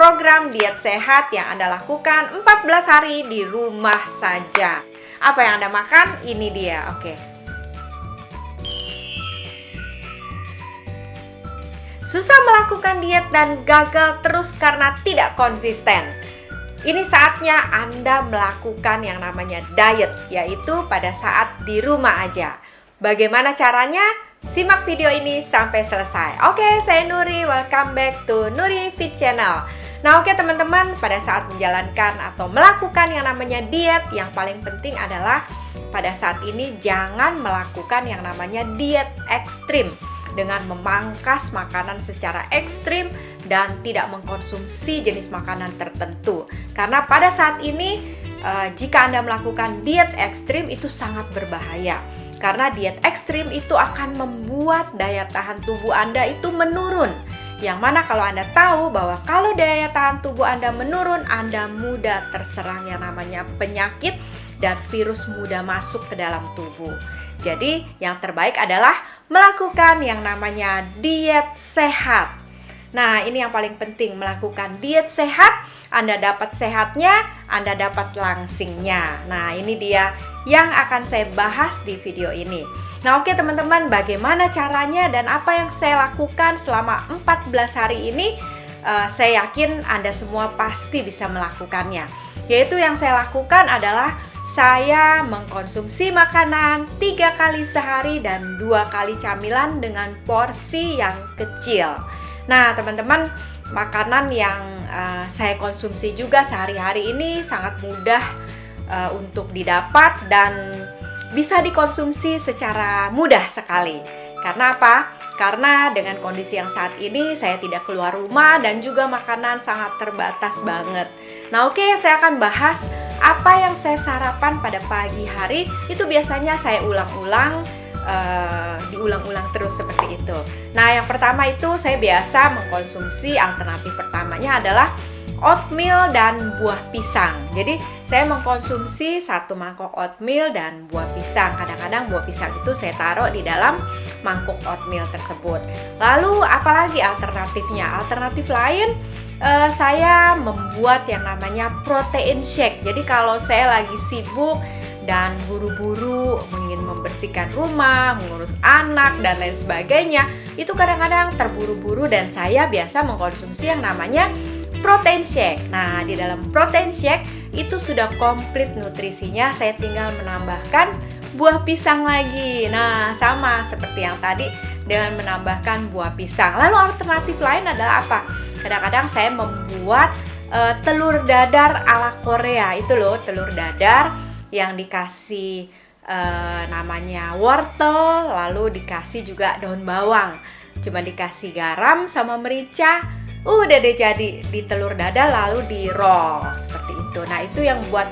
program diet sehat yang Anda lakukan 14 hari di rumah saja. Apa yang Anda makan? Ini dia, oke. Susah melakukan diet dan gagal terus karena tidak konsisten. Ini saatnya Anda melakukan yang namanya diet, yaitu pada saat di rumah aja. Bagaimana caranya? Simak video ini sampai selesai. Oke, saya Nuri, welcome back to Nuri Fit Channel. Nah oke teman-teman, pada saat menjalankan atau melakukan yang namanya diet, yang paling penting adalah pada saat ini jangan melakukan yang namanya diet ekstrim dengan memangkas makanan secara ekstrim dan tidak mengkonsumsi jenis makanan tertentu. Karena pada saat ini jika Anda melakukan diet ekstrim itu sangat berbahaya. Karena diet ekstrim itu akan membuat daya tahan tubuh Anda itu menurun. Yang mana kalau Anda tahu bahwa kalau daya tahan tubuh Anda menurun, Anda mudah terserang yang namanya penyakit dan virus mudah masuk ke dalam tubuh. Jadi yang terbaik adalah melakukan yang namanya diet sehat. Nah ini yang paling penting, melakukan diet sehat. Anda dapat sehatnya, Anda dapat langsingnya. Nah ini dia yang akan saya bahas di video ini. Nah oke teman-teman, bagaimana caranya dan apa yang saya lakukan selama 14 hari ini? Saya yakin Anda semua pasti bisa melakukannya. Yaitu yang saya lakukan adalah saya mengkonsumsi makanan 3 kali sehari dan 2 kali camilan dengan porsi yang kecil. Nah teman-teman, makanan yang saya konsumsi juga sehari-hari ini sangat mudah untuk didapat dan bisa dikonsumsi secara mudah sekali. Karena apa? Karena dengan kondisi yang saat ini saya tidak keluar rumah dan juga makanan sangat terbatas banget. Nah oke, saya akan bahas apa yang saya sarapan pada pagi hari. Itu biasanya saya ulang-ulang, diulang-ulang terus seperti itu. Nah yang pertama itu saya biasa mengkonsumsi, alternatif pertamanya adalah oatmeal dan buah pisang. Jadi saya mengkonsumsi 1 mangkok oatmeal dan buah pisang. Kadang-kadang buah pisang itu saya taruh di dalam mangkuk oatmeal tersebut. Lalu apalagi alternatifnya? Alternatif lain, saya membuat yang namanya protein shake. Jadi kalau saya lagi sibuk dan buru-buru ingin membersihkan rumah, mengurus anak dan lain sebagainya, itu kadang-kadang terburu-buru dan saya biasa mengkonsumsi yang namanya protein shake. Nah, di dalam protein shake itu sudah komplit nutrisinya, saya tinggal menambahkan buah pisang lagi. Nah, sama seperti yang tadi dengan menambahkan buah pisang. Lalu alternatif lain adalah apa? Kadang-kadang saya membuat telur dadar ala Korea. Itu loh, telur dadar yang dikasih namanya wortel, lalu dikasih juga daun bawang. Cuma dikasih garam sama merica, udah deh jadi di telur dadar lalu di roll seperti itu. Nah itu yang buat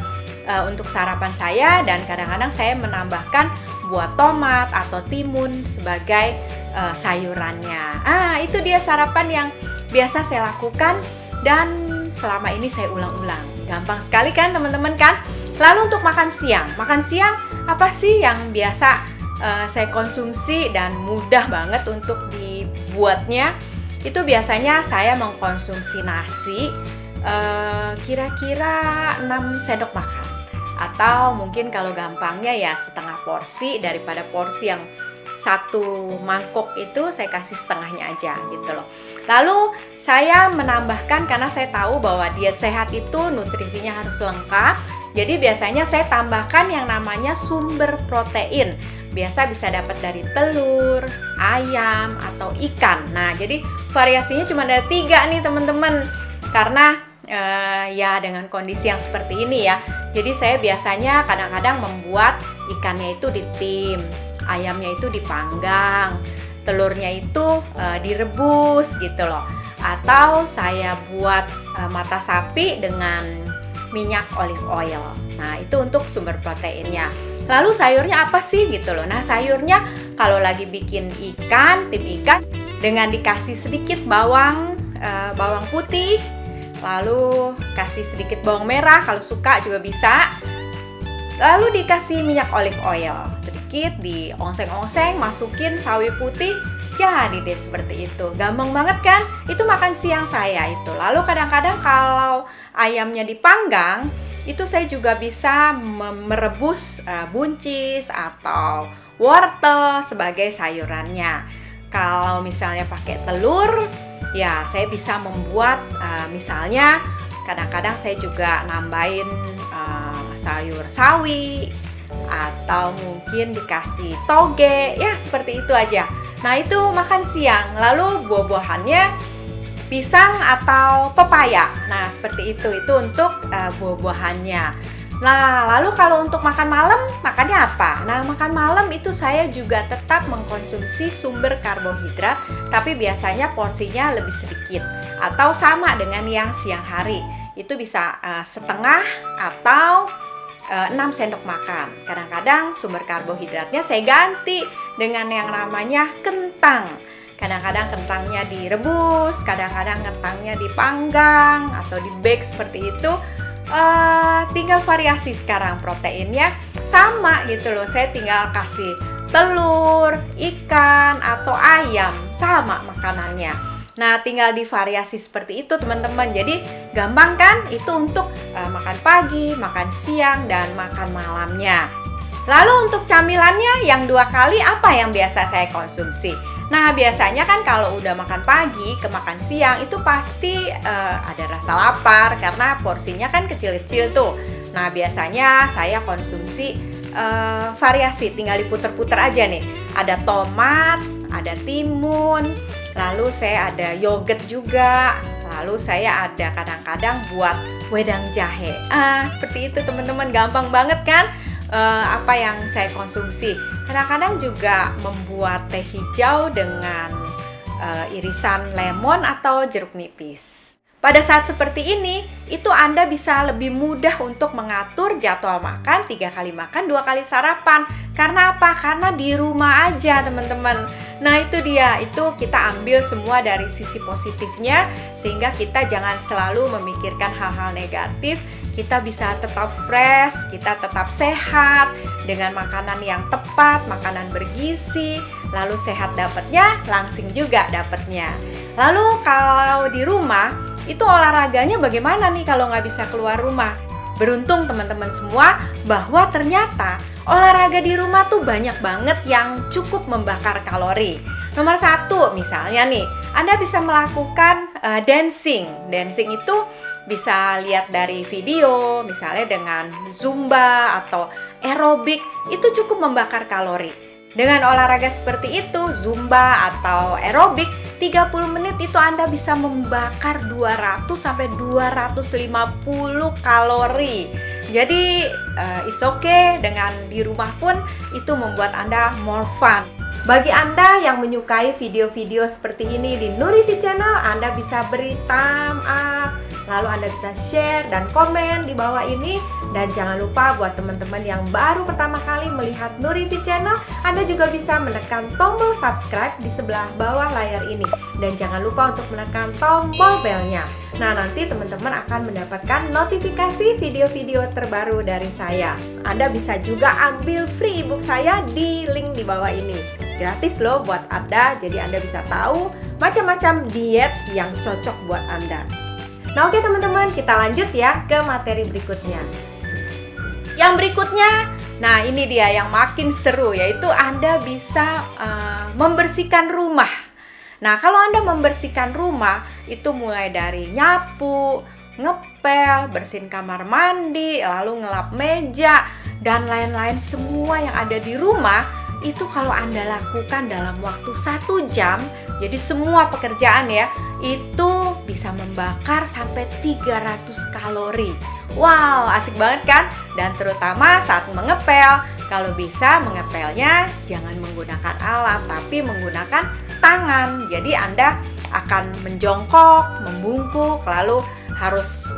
untuk sarapan saya, dan kadang-kadang saya menambahkan buah tomat atau timun sebagai sayurannya. Itu dia sarapan yang biasa saya lakukan dan selama ini saya ulang-ulang. Gampang sekali kan teman-teman kan? Lalu untuk makan siang apa sih yang biasa saya konsumsi dan mudah banget untuk dibuatnya? Itu biasanya saya mengkonsumsi nasi kira-kira 6 sendok makan. Atau mungkin kalau gampangnya ya setengah porsi, daripada porsi yang 1 mangkok itu saya kasih setengahnya aja gitu loh. Lalu saya menambahkan, karena saya tahu bahwa diet sehat itu nutrisinya harus lengkap. Jadi biasanya saya tambahkan yang namanya sumber protein. Biasa bisa dapat dari telur, ayam, atau ikan. Nah jadi variasinya cuma ada 3 nih teman-teman. Karena ya dengan kondisi yang seperti ini ya. Jadi saya biasanya kadang-kadang membuat ikannya itu ditim, ayamnya itu dipanggang, telurnya itu direbus gitu loh. Atau saya buat mata sapi dengan minyak olive oil. Nah itu untuk sumber proteinnya. Lalu sayurnya apa sih gitu loh. Nah sayurnya kalau lagi bikin ikan, tim ikan, dengan dikasih sedikit bawang putih, lalu kasih sedikit bawang merah kalau suka juga bisa. Lalu dikasih minyak olive oil sedikit, diongseng-ongseng, masukin sawi putih, Jadi deh seperti itu. Gampang banget kan? Itu makan siang saya itu. Lalu kadang-kadang kalau ayamnya dipanggang, itu saya juga bisa merebus buncis atau wortel sebagai sayurannya. Kalau misalnya pakai telur, ya saya bisa membuat misalnya kadang-kadang saya juga nambahin sayur sawi atau mungkin dikasih toge, ya seperti itu aja. Nah itu makan siang. Lalu buah-buahannya pisang atau pepaya. Nah seperti itu untuk buah-buahannya. Nah lalu kalau untuk makan malam, makannya apa? Nah makan malam itu saya juga tetap mengkonsumsi sumber karbohidrat, tapi biasanya porsinya lebih sedikit atau sama dengan yang siang hari. Itu bisa setengah atau 6 sendok makan. Kadang-kadang sumber karbohidratnya saya ganti dengan yang namanya kentang. Kadang-kadang kentangnya direbus, kadang-kadang kentangnya dipanggang atau di bake seperti itu. Tinggal variasi sekarang proteinnya sama gitu loh. Saya tinggal kasih telur, ikan atau ayam, sama makanannya. Nah, tinggal divariasi seperti itu teman-teman. Jadi gampang kan? Itu untuk makan pagi, makan siang, dan makan malamnya. Lalu untuk camilannya yang 2 kali apa yang biasa saya konsumsi? Nah, biasanya kan kalau udah makan pagi ke makan siang itu pasti ada rasa lapar karena porsinya kan kecil-kecil tuh. Nah, biasanya saya konsumsi variasi, tinggal diputer-puter aja nih. Ada tomat, ada timun, lalu saya ada yogurt juga, lalu saya ada kadang-kadang buat wedang jahe. Seperti itu teman-teman, gampang banget kan apa yang saya konsumsi. Kadang-kadang juga membuat teh hijau dengan irisan lemon atau jeruk nipis. Pada saat seperti ini, itu Anda bisa lebih mudah untuk mengatur jadwal makan, 3 kali makan, 2 kali sarapan. Karena apa? Karena di rumah aja teman-teman. Nah itu dia, itu kita ambil semua dari sisi positifnya, sehingga kita jangan selalu memikirkan hal-hal negatif. Kita bisa tetap fresh, kita tetap sehat, dengan makanan yang tepat, makanan bergizi, lalu sehat dapatnya, langsing juga dapatnya. Lalu kalau di rumah, itu olahraganya bagaimana nih kalau nggak bisa keluar rumah? Beruntung teman-teman semua bahwa ternyata olahraga di rumah tuh banyak banget yang cukup membakar kalori. Nomor 1 misalnya nih, Anda bisa melakukan dancing. Dancing itu bisa lihat dari video, misalnya dengan Zumba atau aerobik, itu cukup membakar kalori. Dengan olahraga seperti itu, Zumba atau aerobik, 30 menit itu Anda bisa membakar 200 sampai 250 kalori. Jadi it's okay, dengan di rumah pun itu membuat Anda more fun. Bagi Anda yang menyukai video-video seperti ini di Nurifi Channel, Anda bisa beri thumb up, lalu Anda bisa share dan komen di bawah ini. Dan jangan lupa buat teman-teman yang baru pertama kali melihat Nurifi Channel, Anda juga bisa menekan tombol subscribe di sebelah bawah layar ini. Dan jangan lupa untuk menekan tombol belnya. Nah, nanti teman-teman akan mendapatkan notifikasi video-video terbaru dari saya. Anda bisa juga ambil free ebook saya di link di bawah ini. Gratis loh buat Anda, jadi Anda bisa tahu macam-macam diet yang cocok buat Anda. Nah oke teman-teman, kita lanjut ya ke materi berikutnya. Yang berikutnya, nah ini dia yang makin seru, yaitu Anda bisa membersihkan rumah. Nah kalau Anda membersihkan rumah, itu mulai dari nyapu, ngepel, bersihin kamar mandi, lalu ngelap meja, dan lain-lain semua yang ada di rumah, itu kalau Anda lakukan dalam waktu 1 jam, jadi semua pekerjaan ya, itu bisa membakar sampai 300 kalori. Wow, asik banget kan? Dan terutama saat mengepel, kalau bisa mengepelnya jangan menggunakan alat, tapi menggunakan tangan. Jadi Anda akan menjongkok, membungkuk, lalu harus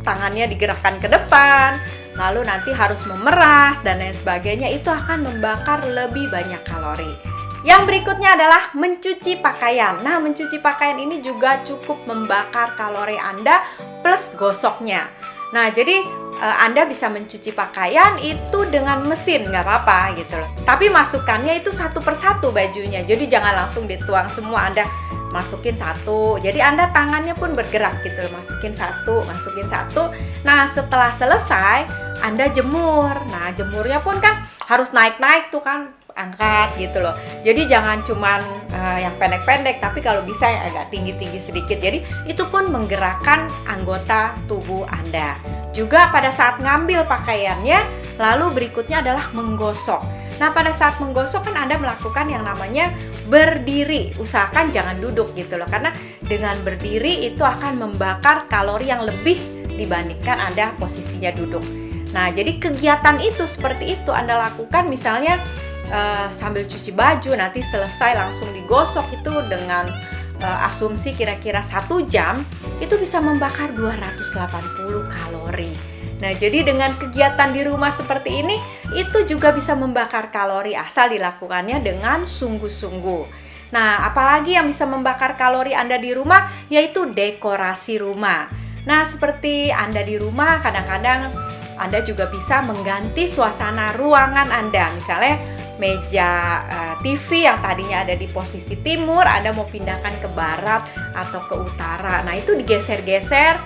tangannya digerakkan ke depan, lalu nanti harus memeras dan lain sebagainya. Itu akan membakar lebih banyak kalori. Yang berikutnya adalah mencuci pakaian. Nah, mencuci pakaian ini juga cukup membakar kalori Anda plus gosoknya. Nah, jadi Anda bisa mencuci pakaian itu dengan mesin, nggak apa-apa gitu loh. Tapi masukkannya itu satu persatu bajunya. Jadi jangan langsung dituang semua, Anda masukin satu. Jadi Anda tangannya pun bergerak gitu, masukin satu, masukin satu. Nah, setelah selesai Anda jemur. Nah, jemurnya pun kan harus naik-naik tuh kan, angkat gitu loh. Jadi jangan cuman yang pendek-pendek, tapi kalau bisa yang agak tinggi-tinggi sedikit. Jadi itu pun menggerakkan anggota tubuh Anda. Juga pada saat ngambil pakaiannya, lalu berikutnya adalah menggosok. Nah, pada saat menggosok kan Anda melakukan yang namanya berdiri. Usahakan jangan duduk gitu loh, karena dengan berdiri itu akan membakar kalori yang lebih dibandingkan Anda posisinya duduk. Nah, jadi kegiatan itu seperti itu Anda lakukan, misalnya sambil cuci baju, nanti selesai langsung digosok, itu dengan asumsi kira-kira 1 jam itu bisa membakar 280 kalori. Nah, jadi dengan kegiatan di rumah seperti ini itu juga bisa membakar kalori asal dilakukannya dengan sungguh-sungguh. Nah, apalagi yang bisa membakar kalori Anda di rumah, yaitu dekorasi rumah. Nah, seperti Anda di rumah, kadang-kadang Anda juga bisa mengganti suasana ruangan Anda. Misalnya meja TV yang tadinya ada di posisi timur, Anda mau pindahkan ke barat atau ke utara. Nah, itu digeser-geser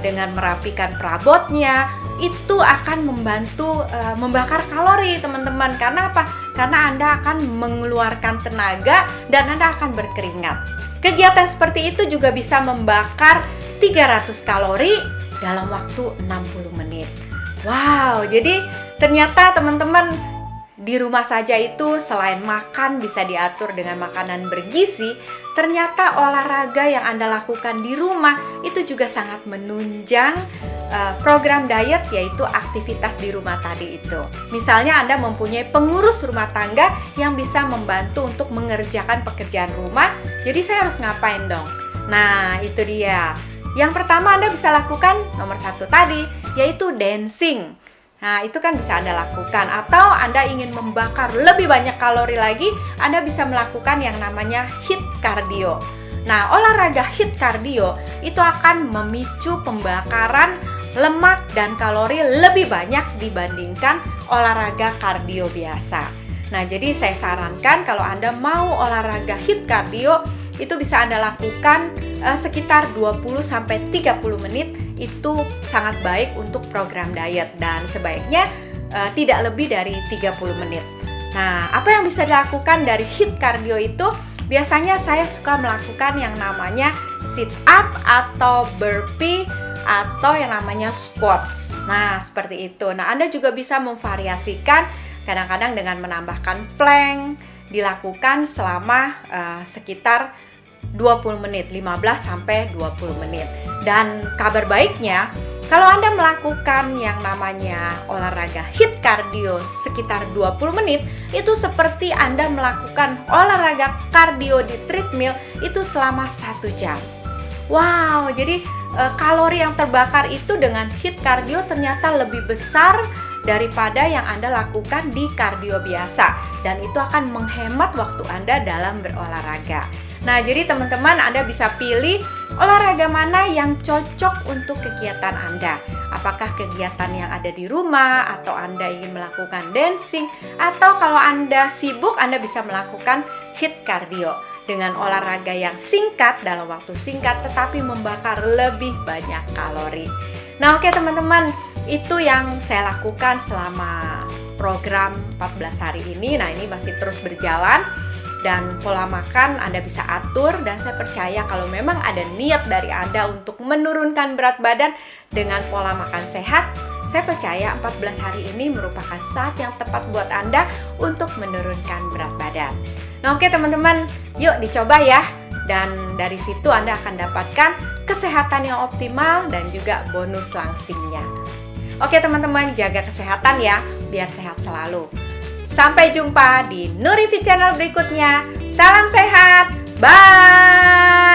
dengan merapikan perabotnya. Itu akan membantu membakar kalori, teman-teman. Karena apa? Karena Anda akan mengeluarkan tenaga dan Anda akan berkeringat. Kegiatan seperti itu juga bisa membakar 300 kalori dalam waktu 60 menit. Wow, jadi ternyata teman-teman, di rumah saja itu selain makan bisa diatur dengan makanan bergizi, ternyata olahraga yang Anda lakukan di rumah itu juga sangat menunjang program diet, yaitu aktivitas di rumah tadi itu. Misalnya Anda mempunyai pengurus rumah tangga yang bisa membantu untuk mengerjakan pekerjaan rumah, jadi saya harus ngapain dong? Nah, itu dia. Yang pertama Anda bisa lakukan nomor 1 tadi, yaitu dancing. Nah, itu kan bisa Anda lakukan. Atau Anda ingin membakar lebih banyak kalori lagi, Anda bisa melakukan yang namanya HIIT cardio. Nah, olahraga HIIT cardio itu akan memicu pembakaran lemak dan kalori lebih banyak dibandingkan olahraga kardio biasa. Nah, jadi saya sarankan kalau Anda mau olahraga HIIT cardio, itu bisa Anda lakukan sekitar 20-30 menit. Itu sangat baik untuk program diet dan sebaiknya tidak lebih dari 30 menit. Nah, apa yang bisa dilakukan dari HIIT cardio itu? Biasanya saya suka melakukan yang namanya sit up atau burpee atau yang namanya squats. Nah, seperti itu. Nah, Anda juga bisa memvariasikan kadang-kadang dengan menambahkan plank, dilakukan selama sekitar 20 menit, 15-20 menit. Dan kabar baiknya, kalau Anda melakukan yang namanya olahraga HIIT cardio sekitar 20 menit, itu seperti Anda melakukan olahraga kardio di treadmill itu selama 1 jam. Wow, jadi kalori yang terbakar itu dengan HIIT cardio ternyata lebih besar daripada yang Anda lakukan di kardio biasa, dan itu akan menghemat waktu Anda dalam berolahraga. Nah, jadi teman-teman, Anda bisa pilih olahraga mana yang cocok untuk kegiatan Anda. Apakah kegiatan yang ada di rumah, atau Anda ingin melakukan dancing, atau kalau Anda sibuk, Anda bisa melakukan HIIT cardio dengan olahraga yang singkat dalam waktu singkat tetapi membakar lebih banyak kalori. Nah, oke teman-teman, itu yang saya lakukan selama program 14 hari ini. Nah, ini masih terus berjalan. Dan pola makan Anda bisa atur, dan saya percaya kalau memang ada niat dari Anda untuk menurunkan berat badan dengan pola makan sehat, saya percaya 14 hari ini merupakan saat yang tepat buat Anda untuk menurunkan berat badan. Nah, oke teman-teman, yuk dicoba ya. Dan dari situ Anda akan dapatkan kesehatan yang optimal dan juga bonus langsingnya. Oke teman-teman, jaga kesehatan ya, biar sehat selalu. Sampai jumpa di Nurifi Channel berikutnya. Salam sehat, bye!